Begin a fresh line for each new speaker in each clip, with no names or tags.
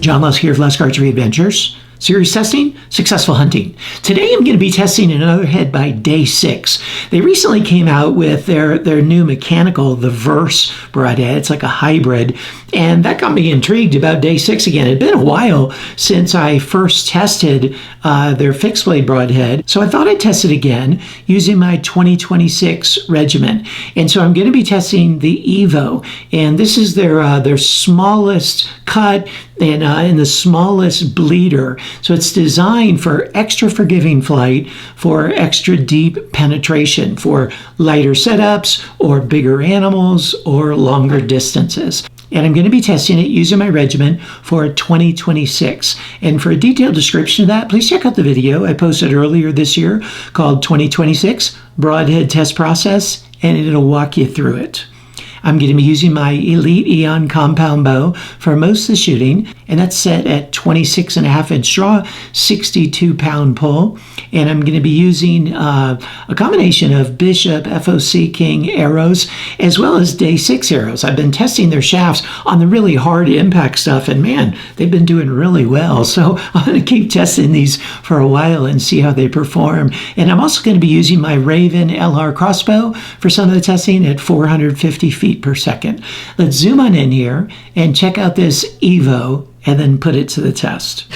John Lusk here of Lusk Archery Adventures. Serious testing, successful hunting. Today I'm going to be testing another head by Day 6. They recently came out with their new mechanical, the Verse broadhead. It's like a hybrid, and that got me intrigued about Day 6 again. It had been a while since I first tested their fixed blade broadhead, so I thought I'd test it again using my 2026 regimen. And so I'm going to be testing the Evo, and this is their smallest cut and the smallest bleeder. So it's designed for extra forgiving flight, for extra deep penetration, for lighter setups or bigger animals or longer distances. And I'm going to be testing it using my regimen for 2026. And for a detailed description of that, please check out the video I posted earlier this year called 2026 Broadhead Test Process, and it'll walk you through it. I'm going to be using my Elite Eon Compound bow for most of the shooting, and that's set at 26.5-inch draw, 62-pound pull. And I'm going to be using a combination of Bishop FOC King arrows as well as Day 6 arrows. I've been testing their shafts on the really hard impact stuff, and man, they've been doing really well. So I'm going to keep testing these for a while and see how they perform. And I'm also going to be using my Ravin LR XBow for some of the testing at 450 feet per second. Let's zoom on in here and check out this Evo and then put it to the test.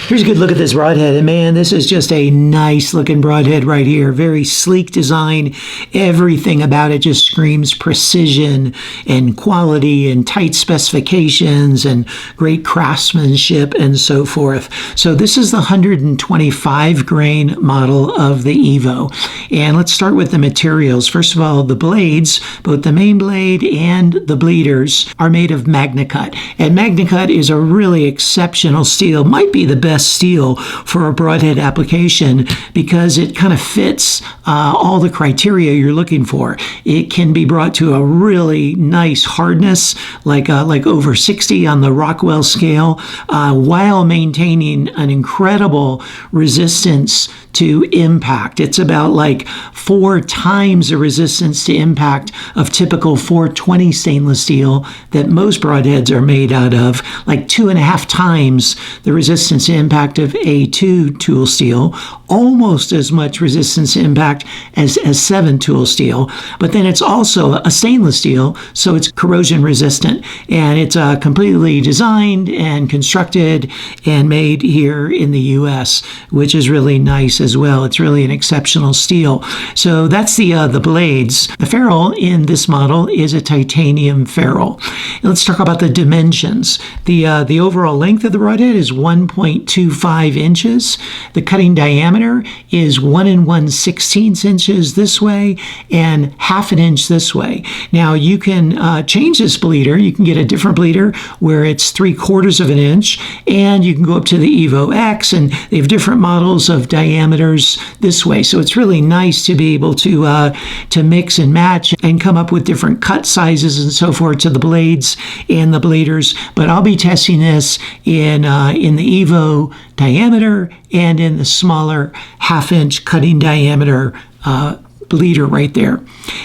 Here's a good look at this broadhead, and man, this is just a nice looking broadhead right here. Very sleek design. Everything about it just screams precision and quality and tight specifications and great craftsmanship and so forth. So this is the 125 grain model of the Evo. And let's start with the materials. First of all, the blades, both the main blade and the bleeders, are made of MagnaCut. And MagnaCut is a really exceptional steel, might be the best steel for a broadhead application because it kind of fits all the criteria you're looking for. It can be brought to a really nice hardness, like over 60 on the Rockwell scale, while maintaining an incredible resistance to impact. It's about like 4 times the resistance to impact of typical 420 stainless steel that most broadheads are made out of, like 2.5 times the resistance to impact of A2 tool steel, almost as much resistance to impact as 7 tool steel. But then it's also a stainless steel, so it's corrosion resistant. And it's completely designed and constructed and made here in the US, which is really nice as well. It's really an exceptional steel. So that's the blades. The ferrule in this model is a titanium ferrule. Let's talk about the dimensions. The overall length of the broadhead is 1.25 inches. The cutting diameter is 1 1/16 inches this way and 1/2 inch this way. Now you can change this bleeder. You can get a different bleeder where it's 3/4 inch, and you can go up to the Evo X, and they have different models of diameters this way. So it's really nice to be able to mix and match and come up with different cut sizes and so forth to the blades and the bleeders. But I'll be testing this in the Evo diameter and in the smaller 1/2 inch cutting diameter bleeder right there.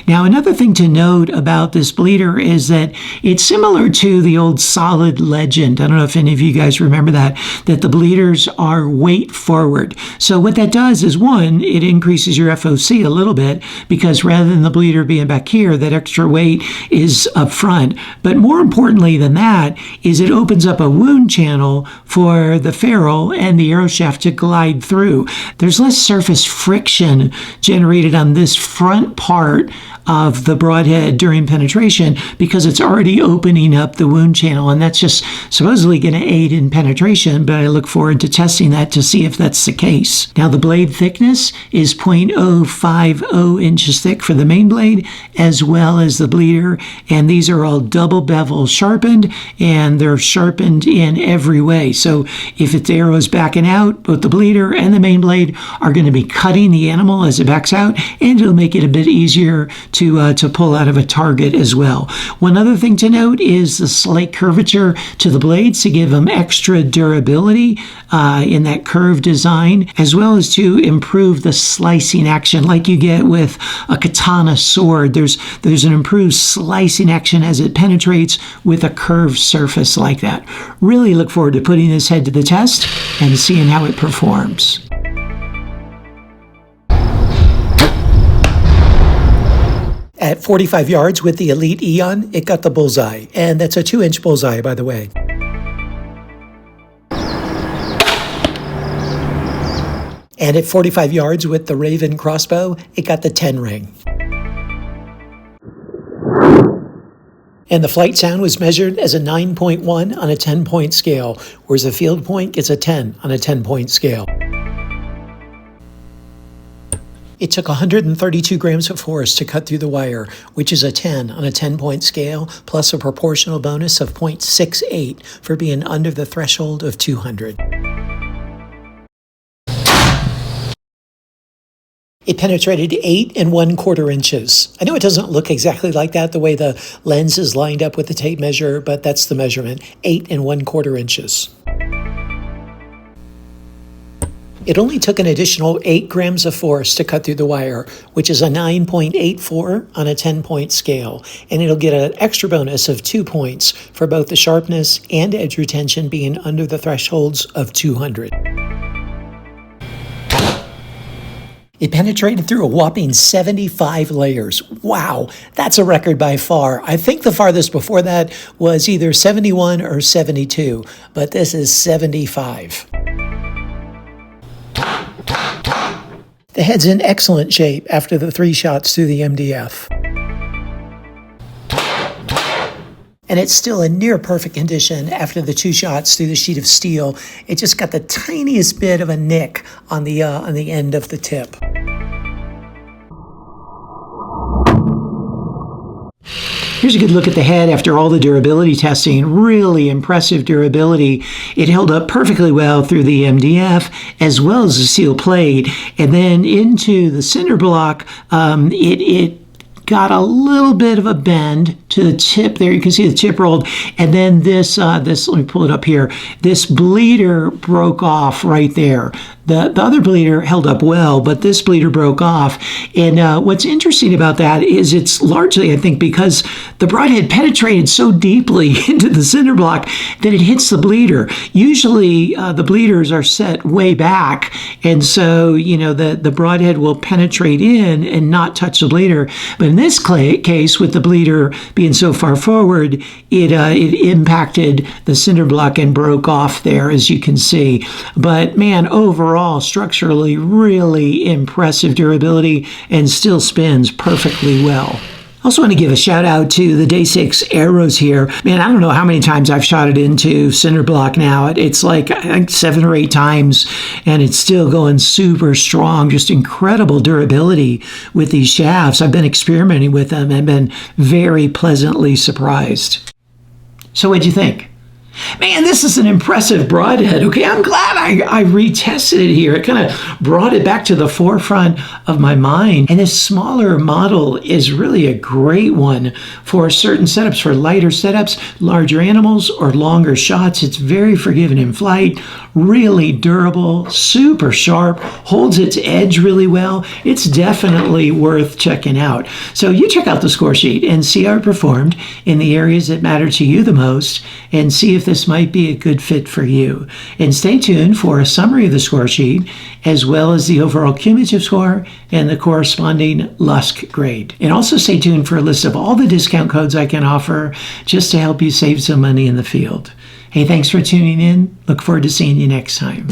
Now, another thing to note about this bleeder is that it's similar to the old Solid Legend. I don't know if any of you guys remember that the bleeders are weight forward. So what that does is, one, it increases your FOC a little bit because rather than the bleeder being back here, that extra weight is up front. But more importantly than that is it opens up a wound channel for the ferrule and the arrow shaft to glide through. There's less surface friction generated on this front part of the broadhead during penetration because it's already opening up the wound channel, and that's just supposedly going to aid in penetration, but I look forward to testing that to see if that's the case. Now, the blade thickness is 0.050 inches thick for the main blade as well as the bleeder, and these are all double bevel sharpened, and they're sharpened in every way. So if the arrow is backing out, both the bleeder and the main blade are going to be cutting the animal as it backs out, and and it'll make it a bit easier to pull out of a target as well. One other thing to note is the slight curvature to the blades to give them extra durability in that curved design, as well as to improve the slicing action like you get with a katana sword. There's an improved slicing action as it penetrates with a curved surface like that. Really look forward to putting this head to the test and seeing how it performs. At 45 yards with the Elite Eon, it got the bullseye, and that's a 2-inch bullseye, by the way. And at 45 yards with the Ravin crossbow, it got the 10 ring. And the flight sound was measured as a 9.1 on a 10-point scale, whereas the field point gets a 10 on a 10-point scale. It took 132 grams of force to cut through the wire, which is a 10 on a 10-point scale, plus a proportional bonus of 0.68 for being under the threshold of 200. It penetrated 8 1/4 inches. I know it doesn't look exactly like that, the way the lens is lined up with the tape measure, but that's the measurement, 8 1/4 inches. It only took an additional 8 grams of force to cut through the wire, which is a 9.84 on a 10-point scale, and it'll get an extra bonus of 2 points for both the sharpness and edge retention being under the thresholds of 200. It penetrated through a whopping 75 layers. Wow, that's a record by far. I think the farthest before that was either 71 or 72, but this is 75. The head's in excellent shape after the 3 shots through the MDF. And it's still in near perfect condition after the 2 shots through the sheet of steel. It just got the tiniest bit of a nick on the end of the tip. Here's a good look at the head after all the durability testing. Really impressive durability. It held up perfectly well through the MDF as well as the steel plate. And then into the cinder block, it got a little bit of a bend to the tip there. You can see the tip rolled. And then this, let me pull it up here. This bleeder broke off right there. The other bleeder held up well, but this bleeder broke off. And what's interesting about that is it's largely, I think, because the broadhead penetrated so deeply into the cinder block that it hits the bleeder. Usually the bleeders are set way back, and so, the broadhead will penetrate in and not touch the bleeder. But in this case, with the bleeder being so far forward, it impacted the cinder block and broke off there, as you can see. But man, overall, structurally really impressive durability and still spins perfectly well. Also want to give a shout out to the Day 6 arrows here. Man, I don't know how many times I've shot it into cinder block now. It's like, I think 7 or 8 times, and it's still going super strong. Just incredible durability with these shafts. I've been experimenting with them and been very pleasantly surprised. So what'd you think? Man, this is an impressive broadhead. Okay, I'm glad I retested it here. It kind of brought it back to the forefront of my mind. And this smaller model is really a great one for certain setups, for lighter setups, larger animals, or longer shots. It's very forgiving in flight, really durable, super sharp, holds its edge really well. It's definitely worth checking out. So you check out the score sheet and see how it performed in the areas that matter to you the most, and see if this might be a good fit for you. And stay tuned for a summary of the score sheet, as well as the overall cumulative score and the corresponding LUSK grade. And also stay tuned for a list of all the discount codes I can offer just to help you save some money in the field. Hey, thanks for tuning in. Look forward to seeing you next time.